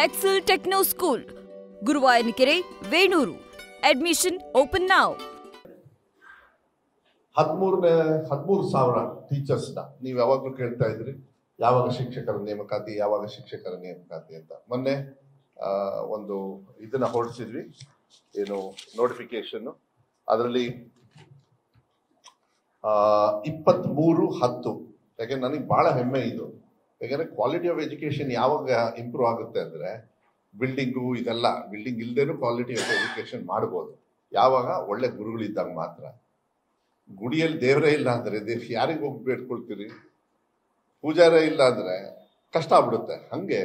Excel Techno School, Guruvayanikere, Venuru. Admission open now. 13,000 ಟೀಚರ್ಸ್ನ ನೀವು ಯಾವಾಗಲೂ ಕೇಳ್ತಾ ಇದ್ರಿ, ಯಾವಾಗ ಶಿಕ್ಷಕರ ನೇಮಕಾತಿ ಅಂತ. ಮೊನ್ನೆ ಒಂದು ಇದನ್ನ ಹೊರಡಿಸಿದ್ವಿ, ಏನು ನೋಟಿಫಿಕೇಶನ್. ಅದರಲ್ಲಿ 23/10. ಯಾಕೆಂದ್ರೆ ನನಗೆ ಬಹಳ ಹೆಮ್ಮೆ ಇದು. ಯಾಕಂದ್ರೆ ಕ್ವಾಲಿಟಿ ಆಫ್ ಎಜುಕೇಶನ್ ಯಾವಾಗ ಇಂಪ್ರೂವ್ ಆಗುತ್ತೆ ಅಂದ್ರೆ, ಬಿಲ್ಡಿಂಗ್ ಇಲ್ದೇನು ಕ್ವಾಲಿಟಿ ಆಫ್ ಎಜುಕೇಶನ್ ಮಾಡ್ಬೋದು ಯಾವಾಗ ಒಳ್ಳೆ ಗುರುಗಳಿದ್ದಾಗ ಮಾತ್ರ. ಗುಡಿಯಲ್ಲಿ ದೇವರೇ ಇಲ್ಲ ಅಂದ್ರೆ ಯಾರಿಗೆ ಹೋಗಿ ಬೇಡ್ಕೊಳ್ತೀರಿ? ಪೂಜಾರೇ ಇಲ್ಲ ಅಂದ್ರೆ ಕಷ್ಟ ಆಗ್ಬಿಡುತ್ತೆ. ಹಂಗೆ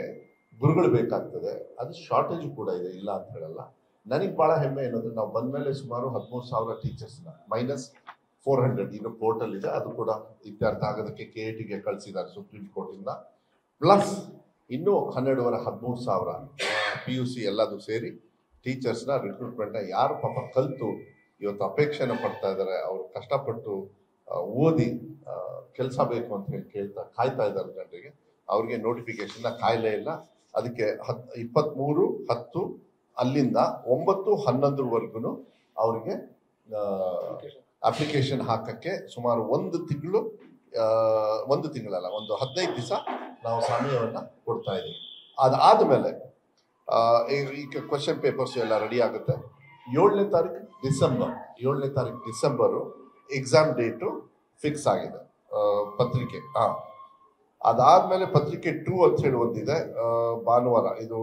ಗುರುಗಳು ಬೇಕಾಗ್ತದೆ. ಅದು ಶಾರ್ಟೇಜ್ ಕೂಡ ಇದೆ, ಇಲ್ಲ ಅಂತ ಹೇಳಲ್ಲ. ನನಗೆ ಬಹಳ ಹೆಮ್ಮೆ ಏನಂದ್ರೆ, ನಾವು ಬಂದ್ಮೇಲೆ ಸುಮಾರು 13,000 ಟೀಚರ್ಸ್ನ -400 ಇನ್ನು ಪೋರ್ಟಲ್ ಇದೆ, ಅದು ಕೂಡ ಇತ್ಯರ್ಥ ಆಗೋದಕ್ಕೆ KATಗೆ ಕಳಿಸಿದ್ದಾರೆ ಸುಪ್ರೀಂ ಕೋರ್ಟ್ ಇಂದ. ಪ್ಲಸ್ ಇನ್ನೂ 13,000 PUC ಎಲ್ಲದು ಸೇರಿ ಟೀಚರ್ಸ್ನ ರಿಕ್ರೂಟ್ಮೆಂಟ್ನ ಯಾರು ಪಾಪ ಕಲಿತು ಇವತ್ತು ಅಪೇಕ್ಷೆನ ಪಡ್ತಾ ಇದ್ದಾರೆ, ಅವರು ಕಷ್ಟಪಟ್ಟು ಓದಿ ಕೆಲಸ ಬೇಕು ಅಂತ ಹೇಳಿ ಕಾಯ್ತಾ ಇದ್ದಾರೆ ಜನರಿಗೆ, ಅವ್ರಿಗೆ ನೋಟಿಫಿಕೇಶನ್ ಕಾಯಲೇ ಇಲ್ಲ. ಅದಕ್ಕೆ 23/10 ಅಲ್ಲಿಂದ 9/11 ಅವ್ರಿಗೆ ಅಪ್ಲಿಕೇಶನ್ ಹಾಕಕ್ಕೆ ಸುಮಾರು ಒಂದು ತಿಂಗಳಲ್ಲ, ಒಂದು 15 ದಿವಸ ನಾವು ಸಮಯವನ್ನ ಕೊಡ್ತಾ ಇದ್ದೀವಿ. ಅದಾದ್ಮೇಲೆ ಈಗ ಕ್ವಶನ್ ಪೇಪರ್ಸ್ ಎಲ್ಲ ರೆಡಿ ಆಗುತ್ತೆ. 7ನೇ ತಾರೀಕು ಡಿಸೆಂಬರ್ ಎಕ್ಸಾಮ್ ಡೇಟು ಫಿಕ್ಸ್ ಆಗಿದೆ. ಪತ್ರಿಕೆ ಅದಾದ್ಮೇಲೆ ಪತ್ರಿಕೆ 2 ಅಂತ ಹೇಳಿ ಒಂದಿದೆ, ಭಾನುವಾರ. ಇದು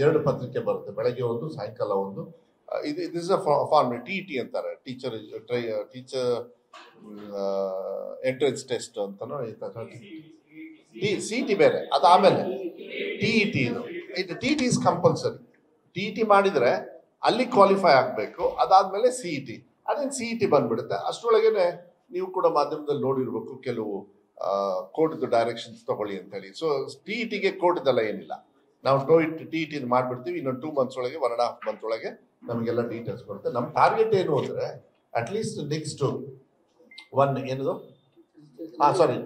ಎರಡು ಪತ್ರಿಕೆ ಬರುತ್ತೆ, ಬೆಳಗ್ಗೆ ಒಂದು, ಸಾಯಂಕಾಲ ಒಂದು. ಇದು ಫಾರ್ಮ್ TET ಅಂತಾರೆ, ಟೀಚರ್ ಎಂಟ್ರೆನ್ಸ್ ಟೆಸ್ಟ್ ಅಂತಾನೋ. CET ಬೇರೆ, ಅದಾದ್ಮೇಲೆ TET. ಇದು TET ಇಸ್ ಕಂಪಲ್ಸರಿ. TET ಮಾಡಿದ್ರೆ ಅಲ್ಲಿ ಕ್ವಾಲಿಫೈ ಆಗಬೇಕು. ಅದಾದ್ಮೇಲೆ CET. ಅದೇನು CET ಬಂದ್ಬಿಡುತ್ತೆ. ಅಷ್ಟರೊಳಗೇನೆ ನೀವು ಕೂಡ ಮಾಧ್ಯಮದಲ್ಲಿ ನೋಡಿರ್ಬೇಕು, ಕೆಲವು ಕೋರ್ಟ್ದು ಡೈರೆಕ್ಷನ್ಸ್ ತಗೊಳ್ಳಿ ಅಂತ ಹೇಳಿ. ಸೊ TETಗೆ ಕೋರ್ಟ್ದೆಲ್ಲ ಏನಿಲ್ಲ, ನಾವು TET ಮಾಡ್ಬಿಡ್ತೀವಿ. ಇನ್ನೊಂದು 2 ಮಂತ್ಸ್ ಒಳಗೆ, 1.5 ಮಂತ್ ಒಳಗೆ ನಮಗೆಲ್ಲ ಡೀಟೇಲ್ಸ್ ಬರುತ್ತೆ. ನಮ್ಮ ಟಾರ್ಗೆಟ್ ಏನು ಅಂದ್ರೆ, at least next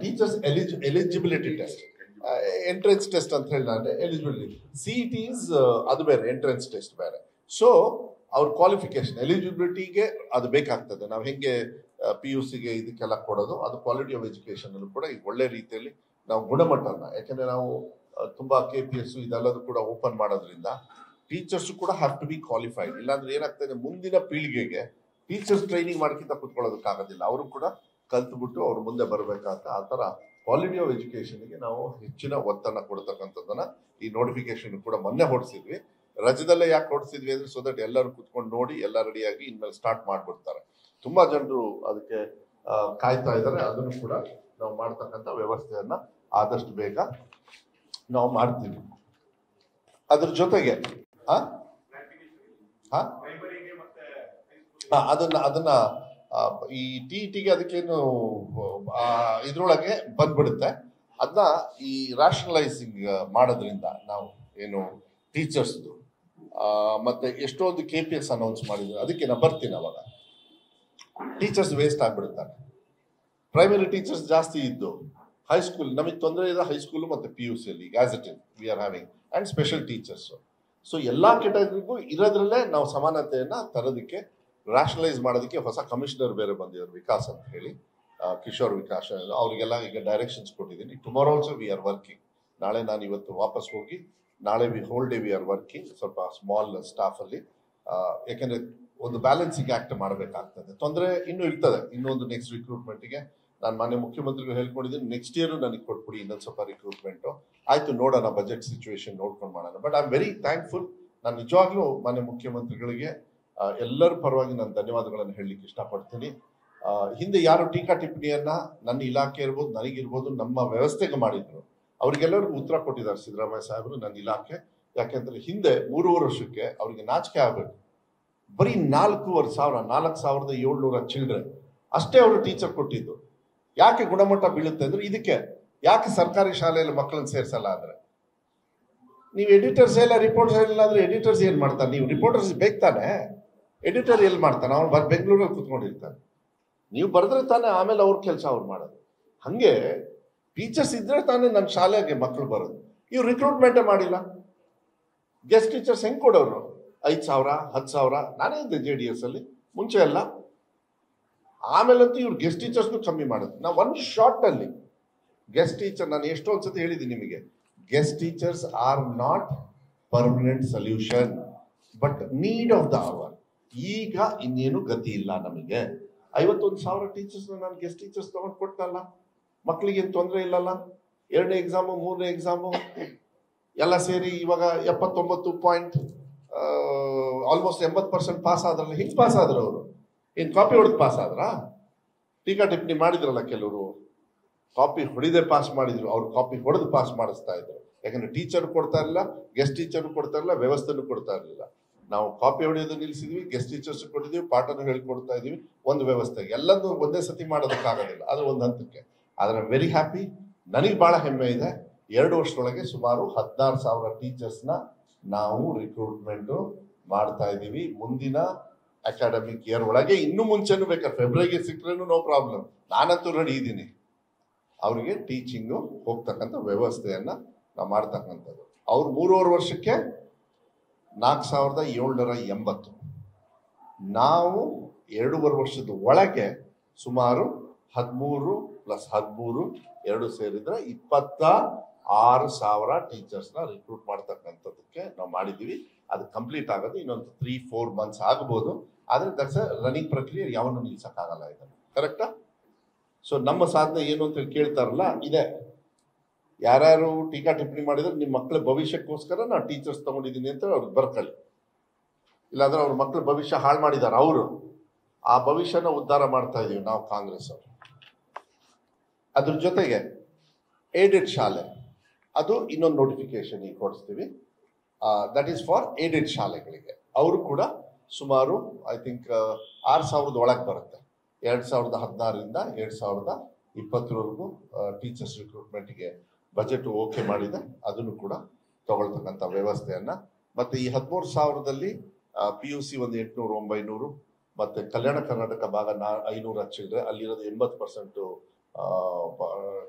teachers eligibility test, entrance test ಅಂತ ಹೇಳಿ ನಾನು ಎಲಿಜಿಬಿಲಿಟಿ. CET ಅದು ಬೇರೆ, ಎಂಟ್ರೆನ್ಸ್ ಟೆಸ್ಟ್ ಬೇರೆ. ಸೊ ಅವ್ರ ಕ್ವಾಲಿಫಿಕೇಶನ್ ಎಲಿಜಿಬಿಲಿಟಿಗೆ ಅದು ಬೇಕಾಗ್ತದೆ. ನಾವು ಹೆಂಗೆ PUCಗೆ ಇದಕ್ಕೆಲ್ಲ ಕೊಡೋದು, ಅದು ಕ್ವಾಲಿಟಿ ಆಫ್ ಎಜುಕೇಶನ್ ಅಲ್ಲೂ ಕೂಡ ಈಗ ಒಳ್ಳೆ ರೀತಿಯಲ್ಲಿ ನಾವು ಗುಣಮಟ್ಟನ, ಯಾಕಂದ್ರೆ ನಾವು ತುಂಬಾ KPS ಇದೆಲ್ಲದೂ ಕೂಡ ಓಪನ್ ಮಾಡೋದ್ರಿಂದ ಟೀಚರ್ಸ್ ಕೂಡ ಹ್ಯಾವ್ ಟು ಬಿ ಕ್ವಾಲಿಫೈಡ್. ಇಲ್ಲಾಂದ್ರೆ ಏನಾಗ್ತದೆ, ಮುಂದಿನ ಪೀಳಿಗೆಗೆ ಟೀಚರ್ಸ್ ಟ್ರೈನಿಂಗ್ ಮಾಡ್ಕಿಂತ ಕುತ್ಕೊಳ್ಳೋದಕ್ಕಾಗೋದಿಲ್ಲ. ಅವರು ಕೂಡ ಕಲ್ತ್ಬಿಟ್ಟು ಅವ್ರು ಮುಂದೆ ಬರಬೇಕಾದ ಆ ಥರ ಕ್ವಾಲಿಟಿ ಆಫ್ ಎಜುಕೇಶನ್ಗೆ ನಾವು ಹೆಚ್ಚಿನ ಒತ್ತನ್ನು ಕೊಡ್ತಕ್ಕಂಥದ್ದನ್ನ ಈ ನೋಟಿಫಿಕೇಶನ್ ಕೂಡ ಮೊನ್ನೆ ಹೊಡಿಸಿದ್ವಿ. ರಜದಲ್ಲೇ ಯಾಕೆ ಹೊಡಿಸಿದ್ವಿ ಅಂದ್ರೆ, ಸೊ ದಟ್ ಎಲ್ಲರೂ ಕುತ್ಕೊಂಡು ನೋಡಿ ಎಲ್ಲ ರೆಡಿಯಾಗಿ ಇನ್ಮೇಲೆ ಸ್ಟಾರ್ಟ್ ಮಾಡ್ಬಿಡ್ತಾರೆ. ತುಂಬಾ ಜನರು ಅದಕ್ಕೆ ಕಾಯ್ತಾ ಇದ್ದಾರೆ. ಅದನ್ನು ಕೂಡ ನಾವು ಮಾಡ್ತಕ್ಕಂಥ ವ್ಯವಸ್ಥೆಯನ್ನ ಆದಷ್ಟು ಬೇಗ ನಾವು ಮಾಡ್ತೀವಿ. ಅದ್ರ ಜೊತೆಗೆ ಅದನ್ನ ಈ TETಗೆ ಅದಕ್ಕೇನು ಇದ್ರೊಳಗೆ ಬಂದ್ಬಿಡುತ್ತೆ. ಅದನ್ನ ಈ ರ್ಯಾಷನಲೈಸಿಂಗ್ ಮಾಡೋದ್ರಿಂದ ನಾವು ಏನು ಟೀಚರ್ಸ್ದು ಮತ್ತೆ ಎಷ್ಟೊಂದು KPS ಅನೌನ್ಸ್ ಮಾಡಿದ್ರು, ಅದಕ್ಕೆ ನಾನು ಬರ್ತೀನಿ. ಅವಾಗ ಟೀಚರ್ಸ್ ವೇಸ್ಟ್ ಆಗ್ಬಿಡುತ್ತಾರೆ. ಪ್ರೈಮರಿ ಟೀಚರ್ಸ್ ಜಾಸ್ತಿ ಇದ್ದು, ಹೈಸ್ಕೂಲ್ ನಮಗೆ ತೊಂದರೆ ಇದೆ. ಹೈಸ್ಕೂಲು ಮತ್ತು PUCಯಲ್ಲಿ as it is we are having and special teachers. So ಎಲ್ಲಾ ಕೆಟಗರಿಗೂ ಇರೋದ್ರಲ್ಲೇ ನಾವು ಸಮಾನತೆಯನ್ನ ತರೋದಕ್ಕೆ, ರ್ಯಾಷನಲೈಸ್ ಮಾಡೋದಕ್ಕೆ ಹೊಸ ಕಮಿಷನರ್ ಬೇರೆ ಬಂದಿದ್ದಾರೆ, ವಿಕಾಸ್ ಅಂತ ಹೇಳಿ, ಕಿಶೋರ್ ವಿಕಾಸ್. ಅವರಿಗೆಲ್ಲ ಈಗ ಡೈರೆಕ್ಷನ್ಸ್ ಕೊಟ್ಟಿದ್ದೀನಿ. Tomorrow also we are working. ನಾಳೆ ನಾನು ಇವತ್ತು ವಾಪಸ್ ಹೋಗಿ, ನಾಳೆ whole day we are working, ಸ್ವಲ್ಪ ಸ್ಮಾಲ್ ಸ್ಟಾಫ್ ಅಲ್ಲಿ. ಯಾಕೆಂದ್ರೆ ಒಂದು ಬ್ಯಾಲೆನ್ಸಿಂಗ್ ಆಕ್ಟ್ ಮಾಡಬೇಕಾಗ್ತದೆ. ತೊಂದರೆ ಇನ್ನೂ ಇರ್ತದೆ. ಇನ್ನೊಂದು ನೆಕ್ಸ್ಟ್ ರಿಕ್ರೂಟ್ಮೆಂಟ್ಗೆ ನಾನು ಮಾನ್ಯ ಮುಖ್ಯಮಂತ್ರಿಗಳು ಹೇಳ್ಕೊಂಡಿದ್ದೀನಿ, ನೆಕ್ಸ್ಟ್ ಇಯರ್ ನನಗೆ ಕೊಟ್ಬಿಡಿ ಇನ್ನೊಂದು ಸ್ವಲ್ಪ ರಿಕ್ರೂಟ್ಮೆಂಟ್. ಆಯ್ತು, ನೋಡೋಣ, ಬಜೆಟ್ ಸಿಚುವೇಶನ್ ನೋಡ್ಕೊಂಡು ಮಾಡೋಣ. But I am very thankful. ನಾನು ನಿಜವಾಗ್ಲೂ ಮಾನ್ಯ ಮುಖ್ಯಮಂತ್ರಿಗಳಿಗೆ ಎಲ್ಲರ ಪರವಾಗಿ ನಾನು ಧನ್ಯವಾದಗಳನ್ನು ಹೇಳಲಿಕ್ಕೆ ಇಷ್ಟಪಡ್ತೀನಿ. ಹಿಂದೆ ಯಾರು ಟೀಕಾ ಟಿಪ್ಪಣಿಯನ್ನ ನನ್ನ ಇಲಾಖೆ ಇರ್ಬೋದು, ನನಗಿರ್ಬೋದು, ನಮ್ಮ ವ್ಯವಸ್ಥೆಗೆ ಮಾಡಿದ್ರು, ಅವ್ರಿಗೆಲ್ಲರಿಗೂ ಉತ್ತರ ಕೊಟ್ಟಿದ್ದಾರೆ ಸಿದ್ದರಾಮಯ್ಯ ಸಾಹೇಬರು, ನನ್ನ ಇಲಾಖೆ. ಯಾಕೆಂದ್ರೆ ಹಿಂದೆ 3 ವರ್ಷಕ್ಕೆ ಅವ್ರಿಗೆ ನಾಚಿಕೆ ಆಗಬೇಕು. ಬರೀ 4,700 ಚಿಲ್ಡ್ರನ್ ಅಷ್ಟೇ ಅವರು ಟೀಚರ್ ಕೊಟ್ಟಿದ್ದು. ಯಾಕೆ ಗುಣಮಟ್ಟ ಬೀಳುತ್ತೆ ಅಂದ್ರೆ, ಇದಕ್ಕೆ ಯಾಕೆ ಸರ್ಕಾರಿ ಶಾಲೆಯಲ್ಲಿ ಮಕ್ಕಳನ್ನ ಸೇರಿಸಲ್ಲ ಅಂದ್ರೆ, ನೀವು ಎಡಿಟರ್ಸ್ ಎಲ್ಲ ರಿಪೋರ್ಟ್ಸ್ ಇಲ್ಲ ಅಂದ್ರೆ ಎಡಿಟರ್ಸ್ ಏನ್ ಮಾಡ್ತಾರೆ? ನೀವು ರಿಪೋರ್ಟರ್ಸ್ ಬೇಕಾನೆ, ಎಡಿಟರ್ ಎಲ್ಲಿ ಮಾಡ್ತಾನೆ? ಅವ್ನು ಬೆಂಗಳೂರಲ್ಲಿ ಕುತ್ಕೊಂಡಿರ್ತಾನೆ. ನೀವು ಬರೆದ್ರೆ ತಾನೆ ಆಮೇಲೆ ಅವ್ರ ಕೆಲಸ ಅವ್ರು ಮಾಡೋದು. ಹಂಗೆ ಟೀಚರ್ಸ್ ಇದ್ರೆ ತಾನೇ ನನ್ನ ಶಾಲೆಗೆ ಮಕ್ಕಳು ಬರೋದು. ಇವ್ರು ರಿಕ್ರೂಟ್ಮೆಂಟೇ ಮಾಡಿಲ್ಲ. ಗೆಸ್ಟ್ ಟೀಚರ್ಸ್ ಹೆಂಗೆ ಕೊಡೋರು? 5,000 10,000 ನಾನೇ ಇದ್ದೆ JDS ಅಲ್ಲಿ ಮುಂಚೆ ಎಲ್ಲ. ಆಮೇಲಂತೂ ಇವ್ರು ಗೆಸ್ಟ್ ಟೀಚರ್ಸ್ಗೂ ಕಮ್ಮಿ ಮಾಡೋದು. ನಾವು ಒನ್ ಶಾರ್ಟ್ ಅಲ್ಲಿ ಗೆಸ್ಟ್ ಟೀಚರ್, ನಾನು ಎಷ್ಟೊಂದು ಸತಿ ಹೇಳಿದ್ದೀನಿ ನಿಮಗೆ, guest teachers are not permanent solution but need of the hour. ಈಗ ಇನ್ನೇನು ಗತಿ ಇಲ್ಲ ನಮಗೆ. 51,000 ಟೀಚರ್ಸ್ನ ನಾನು ಗೆಸ್ಟ್ ಟೀಚರ್ಸ್ ತಗೊಂಡು ಕೊಟ್ಟನಲ್ಲ, ಮಕ್ಕಳಿಗೇನು ತೊಂದರೆ ಇಲ್ಲಲ್ಲ. 2ನೇ ಎಕ್ಸಾಮು 3ನೇ ಎಕ್ಸಾಮು ಎಲ್ಲ ಸೇರಿ ಇವಾಗ 79 ಆಲ್ಮೋಸ್ಟ್ 80% ಪಾಸ್ ಆದ್ರಲ್ಲ. ಹಿಂಗೆ ಪಾಸ್ ಆದ್ರು ಅವರು? ಏನು ಕಾಪಿ ಹೊಡೆದು ಪಾಸ್ ಆದ್ರಾ? ಟೀಕಾ ಟಿಪ್ಪಣಿ ಮಾಡಿದ್ರಲ್ಲ ಕೆಲವರು, ಕಾಪಿ ಹೊಡಿದೆ ಪಾಸ್ ಮಾಡಿದ್ರು, ಅವ್ರು ಕಾಪಿ ಹೊಡೆದು ಪಾಸ್ ಮಾಡಿಸ್ತಾ ಇದ್ರು. ಯಾಕಂದ್ರೆ ಟೀಚರ್ ಕೊಡ್ತಾ ಇರಲಿಲ್ಲ, ಗೆಸ್ಟ್ ಟೀಚರ್ ಕೊಡ್ತಾ ಇರಲಿಲ್ಲ, ವ್ಯವಸ್ಥೆನೂ ಕೊಡ್ತಾ ಇರಲಿಲ್ಲ. ನಾವು ಕಾಪಿ ಹೊಡೆಯೋದು ನಿಲ್ಲಿಸಿದ್ವಿ, ಗೆಸ್ಟ್ ಟೀಚರ್ಸ್ ಕೊಟ್ಟಿದ್ವಿ, ಪಾಠನೂ ಹೇಳ್ಕೊಡ್ತಾ ಇದೀವಿ. ಒಂದು ವ್ಯವಸ್ಥೆಗೆ ಎಲ್ಲದೂ ಒಂದೇ ಸತಿ ಮಾಡೋದಕ್ಕಾಗೋದಿಲ್ಲ, ಅದು ಒಂದು ಹಂತಕ್ಕೆ. ಆದರೆ ವೆರಿ ಹ್ಯಾಪಿ, ನನಗೆ ಭಾಳ ಹೆಮ್ಮೆ ಇದೆ. 2 ವರ್ಷದೊಳಗೆ ಸುಮಾರು 16,000 ಟೀಚರ್ಸ್ನ ನಾವು ರಿಕ್ರೂಟ್ಮೆಂಟು ಮಾಡ್ತಾ ಇದ್ದೀವಿ. ಮುಂದಿನ ಅಕಾಡೆಮಿಕ್ ಇಯರ್ ಒಳಗೆ, ಇನ್ನೂ ಮುಂಚೆನೂ ಬೇಕಾದ್ರೆ ಫೆಬ್ರವರಿಗೆ ಸಿಕ್ಕರೇನು ನೋ ಪ್ರಾಬ್ಲಮ್, ನಾನಂತೂ ರೆಡಿ ಇದ್ದೀನಿ. ಅವರಿಗೆ ಟೀಚಿಂಗು ಹೋಗ್ತಕ್ಕಂಥ ವ್ಯವಸ್ಥೆಯನ್ನು ನಾವು ಮಾಡ್ತಕ್ಕಂಥದ್ದು. ಅವ್ರು 3.5 ವರ್ಷಕ್ಕೆ 4,780. ನಾವು 2.5 ವರ್ಷದ ಒಳಗೆ ಸುಮಾರು 13 + 13 2 ಸೇರಿದ್ರೆ 26,000 ಟೀಚರ್ಸ್ನ ರಿಕ್ರೂಟ್ ಮಾಡ್ತಕ್ಕಂಥದ್ದಕ್ಕೆ ನಾವು ಮಾಡಿದ್ದೀವಿ. ಅದು ಕಂಪ್ಲೀಟ್ ಆಗೋದು ಇನ್ನೊಂದು 3-4 ಮಂತ್ಸ್ ಆಗ್ಬೋದು. ಆದರೆ ದಟ್ಸ್ ರನ್ನಿಂಗ್ ಪ್ರಕ್ರಿಯೆ, ಯಾವನ್ನೂ ನಿಲ್ಸಕ್ಕಾಗಲ್ಲ ಇದನ್ನು. ಕರೆಕ್ಟಾ? ಸೊ ನಮ್ಮ ಸಾಧನೆ ಏನು ಅಂತ ಹೇಳಿ ಕೇಳ್ತಾರಲ್ಲ, ಇದೆ. ಯಾರ್ಯಾರು ಟೀಕಾ ಟಿಪ್ಪಣಿ ಮಾಡಿದ್ರೆ ನಿಮ್ಮ ಮಕ್ಕಳ ಭವಿಷ್ಯಕ್ಕೋಸ್ಕರ ನಾನು ಟೀಚರ್ಸ್ ತಗೊಂಡಿದ್ದೀನಿ ಅಂತ ಅವ್ರಿಗೆ ಬರ್ಕೊಳ್ಳಿ. ಇಲ್ಲಾಂದ್ರೆ ಅವ್ರ ಮಕ್ಕಳ ಭವಿಷ್ಯ ಹಾಳು ಮಾಡಿದ್ದಾರೆ ಅವರು. ಆ ಭವಿಷ್ಯನ ಉದ್ಧಾರ ಮಾಡ್ತಾ ಇದೀವಿ ನಾವು ಕಾಂಗ್ರೆಸ್ ಅವರು. ಅದ್ರ ಜೊತೆಗೆ ಏಡೆಡ್ ಶಾಲೆ, ಅದು ಇನ್ನೊಂದು ನೋಟಿಫಿಕೇಶನ್ ಈಗ ಕೊಡಿಸ್ತೀವಿ. ದಟ್ ಈಸ್ ಫಾರ್ ಏಡೆಡ್ ಶಾಲೆಗಳಿಗೆ. ಅವರು ಕೂಡ ಸುಮಾರು ಐ ಥಿಂಕ್ 6,000 ಒಳಗೆ ಬರುತ್ತೆ. 2016ರಿಂದ 2020ವರೆಗೂ ಟೀಚರ್ಸ್ ರಿಕ್ರೂಟ್ಮೆಂಟ್ಗೆ ಬಜೆಟ್ ಓಕೆ ಮಾಡಿದೆ. ಅದನ್ನು ಕೂಡ ತಗೊಳ್ತಕ್ಕಂಥ ವ್ಯವಸ್ಥೆಯನ್ನು. ಮತ್ತು ಈ 13,000ದಲ್ಲಿ PUC ಒಂದು 800-900, ಮತ್ತು ಕಲ್ಯಾಣ ಕರ್ನಾಟಕ ಭಾಗ 500 ಹಚ್ಚಿದ್ರೆ ಅಲ್ಲಿರೋದು 80%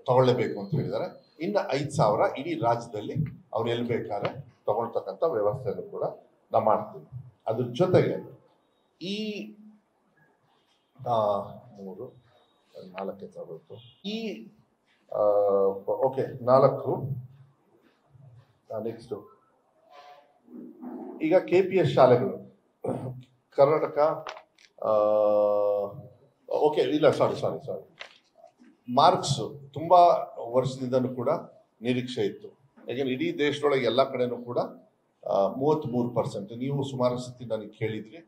ತಗೊಳ್ಳೇಬೇಕು ಅಂತ ಹೇಳಿದ್ದಾರೆ. ಇನ್ನು 5,000 ಇಡೀ ರಾಜ್ಯದಲ್ಲಿ ಅವ್ರು ಎಲ್ಲಿ ಬೇಕಾದ್ರೆ ತಗೊಳ್ತಕ್ಕಂಥ ವ್ಯವಸ್ಥೆಯನ್ನು ಕೂಡ ನಾವು ಮಾಡ್ತೀವಿ. ಅದ್ರ ಜೊತೆಗೆ ಈ 4 ತಗೋಬೇಕು. ಈ ಓಕೆ 4 ನೆಕ್ಸ್ಟು ಈಗ KPS ಶಾಲೆಗಳು ಕರ್ನಾಟಕ ಓಕೆ ಇಲ್ಲ ಸಾರಿ ಮಾರ್ಕ್ಸ್ ತುಂಬ ವರ್ಷದಿಂದನೂ ಕೂಡ ನಿರೀಕ್ಷೆ ಇತ್ತು. ಯಾಕೆಂದ್ರೆ ಇಡೀ ದೇಶದೊಳಗೆ ಎಲ್ಲ ಕಡೆನೂ ಕೂಡ 33%. ನೀವು ಸುಮಾರು ಸತಿ ನನಗೆ ಕೇಳಿದ್ರಿ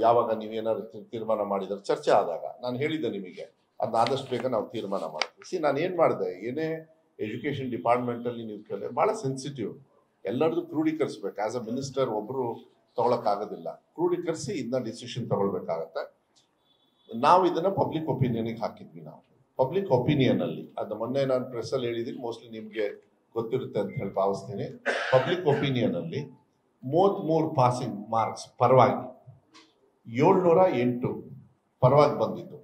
ಯಾವಾಗ ನೀವೇನಾದ್ರು ತೀರ್ಮಾನ ಮಾಡಿದ್ರೆ, ಚರ್ಚೆ ಆದಾಗ ನಾನು ಹೇಳಿದ್ದೆ ನಿಮಗೆ ಅದನ್ನ ಆದಷ್ಟು ಬೇಗ ನಾವು ತೀರ್ಮಾನ ಮಾಡ್ತೀವಿ. ನಾನು ಏನು ಮಾಡಿದೆ, ಏನೇ ಎಜುಕೇಷನ್ ಡಿಪಾರ್ಟ್ಮೆಂಟಲ್ಲಿ ನೀವು ಕೇಳಿದ್ರೆ ಭಾಳ ಸೆನ್ಸಿಟಿವ್, ಎಲ್ಲರದ್ದು ಕ್ರೋಢೀಕರಿಸ್ಬೇಕು. ಆಸ್ ಅ ಮಿನಿಸ್ಟರ್ ಒಬ್ಬರು ತಗೊಳಕ್ಕಾಗೋದಿಲ್ಲ, ಕ್ರೋಢೀಕರಿಸಿ ಇದನ್ನ ಡಿಸಿಷನ್ ತಗೊಳ್ಬೇಕಾಗತ್ತೆ. ನಾವು ಇದನ್ನ ಪಬ್ಲಿಕ್ ಒಪಿನಿಯನ್ಗೆ ಹಾಕಿದ್ವಿ. ನಾವು ಪಬ್ಲಿಕ್ ಒಪಿನಿಯನ್ ಅಲ್ಲಿ, ಅದು ಮೊನ್ನೆ ನಾನು ಪ್ರೆಸ್ಸಲ್ಲಿ ಹೇಳಿದ್ದೀನಿ, ಮೋಸ್ಟ್ಲಿ ನಿಮಗೆ ಗೊತ್ತಿರುತ್ತೆ ಅಂತ ಹೇಳಿ ಭಾವಿಸ್ತೀನಿ. ಪಬ್ಲಿಕ್ ಒಪಿನಿಯನ್ ಅಲ್ಲಿ 33 ಪಾಸಿಂಗ್ ಮಾರ್ಕ್ಸ್ ಪರವಾಗಿ, 708 ಪರವಾಗಿ ಬಂದಿತ್ತು.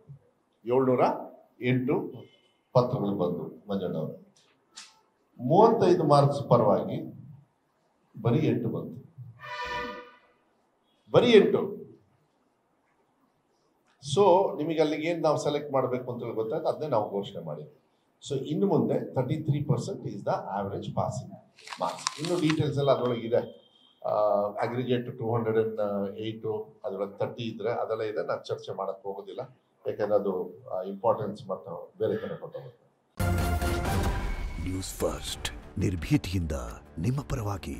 708 ಪತ್ರಗಳು ಬಂದು ಮಂಜಣ್ಣವರು. 35 ಮಾರ್ಕ್ಸ್ ಪರವಾಗಿ ಬರೀ 8 ಬಂತು. ಬರೀ 8. ಸೊ ನಿಮಗೆ ಅಲ್ಲಿಗೆ ಏನು ನಾವು ಸೆಲೆಕ್ಟ್ ಮಾಡಬೇಕು ಅಂತ ಹೇಳಿ ಗೊತ್ತಾಯ್ತು, ಅದನ್ನೇ ನಾವು ಘೋಷಣೆ ಮಾಡಿದ್ವಿ. ಸೊ ಇನ್ನು ಮುಂದೆ 33% is the average passing marks. ಇನ್ನು ಡೀಟೇಲ್ಸ್ ಎಲ್ಲ ಅದರೊಳಗೆ ಇದೆ. ಅಗ್ರಿಗೇಟ್ 208, ಅದರೊಳಗೆ 30 ಇದ್ರೆ ಅದೆಲ್ಲ ಇದೆ. ನಾನು ಚರ್ಚೆ ಮಾಡಕ್ಕೆ ಹೋಗೋದಿಲ್ಲ, ಯಾಕಂದ್ರೆ ಅದು ಇಂಪಾರ್ಟೆನ್ಸ್ ಮತ್ತು ಬೇರೆ ಕಡೆ ಕೊಟ್ಟೋಗುತ್ತೆ. ನ್ಯೂಸ್ ಫಸ್ಟ್, ನಿರ್ಭೀತಿಯಿಂದ ನಿಮ್ಮ ಪರವಾಗಿ.